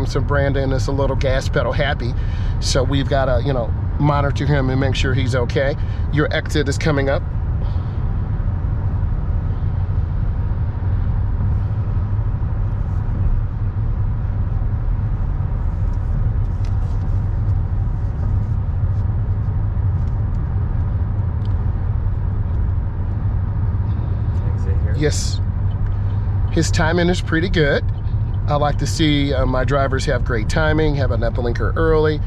So Brandon is a little gas pedal happy. So we've got to, you know, monitor him and make sure he's okay. Your exit is coming up. Yes, his timing is pretty good. I like to see my drivers have great timing, have an blinker early.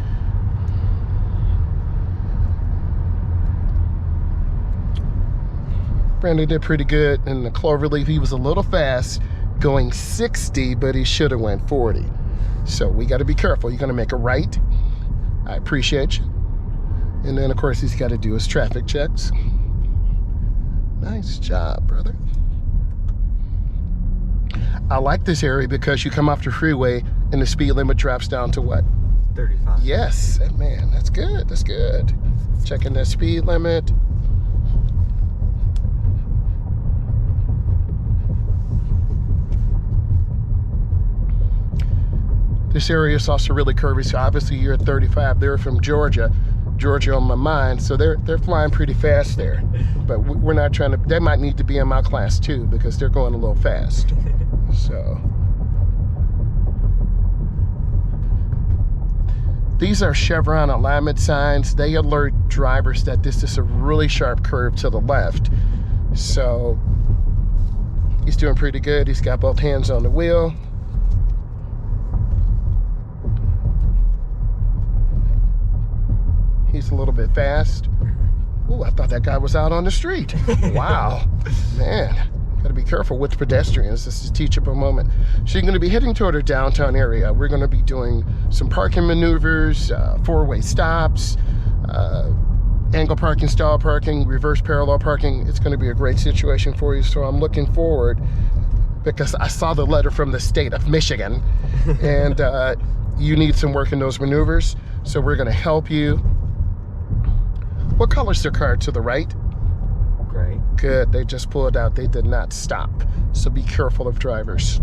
Brandon did pretty good in the cloverleaf. He was a little fast going 60, but he should have went 40. So we got to be careful. You're going to make a right. I appreciate you. And then, of course, he's got to do his traffic checks. Nice job, brother. I like this area because you come off the freeway and the speed limit drops down to what? 35. Yes, man, that's good, that's good. Checking that speed limit. This area is also really curvy, so obviously you're at 35. They're from Georgia on my mind, so they're flying pretty fast there. But we're not trying to, they might need to be in my class too because they're going a little fast. So these are Chevron alignment signs. They alert drivers that this is a really sharp curve to the left. So he's doing pretty good. He's got both hands on the wheel. He's a little bit fast. Ooh, I thought that guy was out on the street. Wow, man. Gotta be careful with pedestrians. This is a teachable moment. So you're gonna be heading toward our downtown area. We're gonna be doing some parking maneuvers, four-way stops, angle parking, stall parking, reverse parallel parking. It's gonna be a great situation for you. So I'm looking forward because I saw the letter from the state of Michigan and you need some work in those maneuvers. So we're gonna help you. What color's their car to the right? Gray. Good, they just pulled out, they did not stop. So be careful of drivers.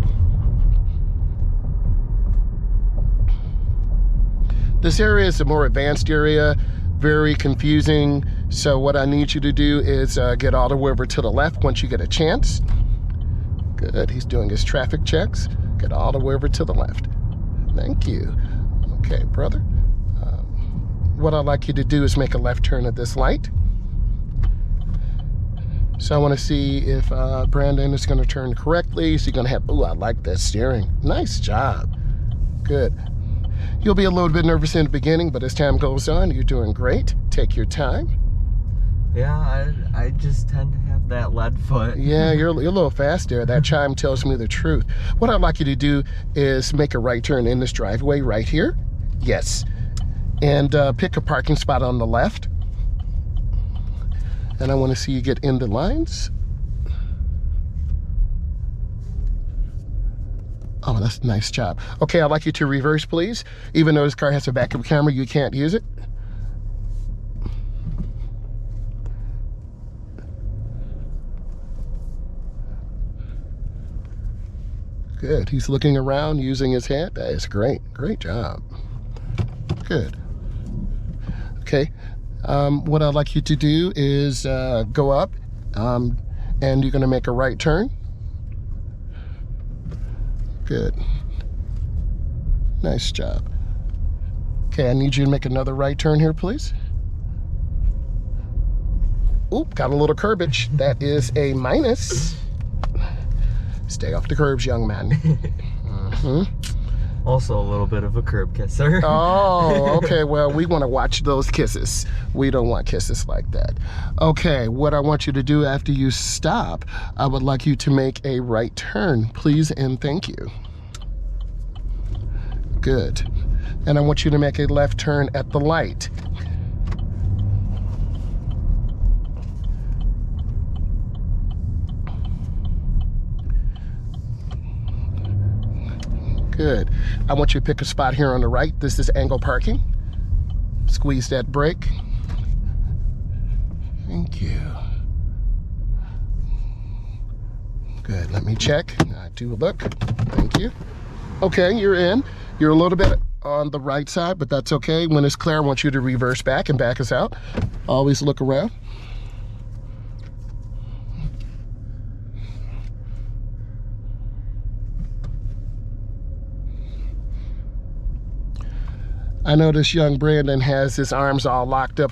This area is a more advanced area, very confusing. So what I need you to do is get all the way over to the left once you get a chance. Good, he's doing his traffic checks. Get all the way over to the left. Thank you. Okay, brother. What I'd like you to do is make a left turn at this light. So I want to see if Brandon is going to turn correctly. Is he going to have, ooh, I like that steering. Nice job. Good. You'll be a little bit nervous in the beginning, but as time goes on, you're doing great. Take your time. Yeah, I just tend to have that lead foot. Yeah, you're a little fast there. That chime tells me the truth. What I'd like you to do is make a right turn in this driveway right here. Yes. And pick a parking spot on the left. And I want to see you get in the lines. Oh, that's a nice job. Okay, I'd like you to reverse, please. Even though this car has a backup camera, you can't use it. Good, he's looking around using his head. That is great, great job. Good. Okay, what I'd like you to do is go up and you're gonna make a right turn. Good. Nice job. Okay, I need you to make another right turn here, please. Oop, got a little curbage. That is a minus. Stay off the curbs, young man. Mm-hmm. Also a little bit of a curb kisser. Oh, okay, well, we want to watch those kisses. We don't want kisses like that. Okay, what I want you to do after you stop, I would like you to make a right turn, please, and thank you. Good. And I want you to make a left turn at the light. Good. I want you to pick a spot here on the right. This is angle parking. Squeeze that brake. Thank you. Good, let me check. I do look. Thank you. Okay, you're in. You're a little bit on the right side, but that's okay. When it's clear, I want you to reverse back and back us out. Always look around. I notice young Brandon has his arms all locked up.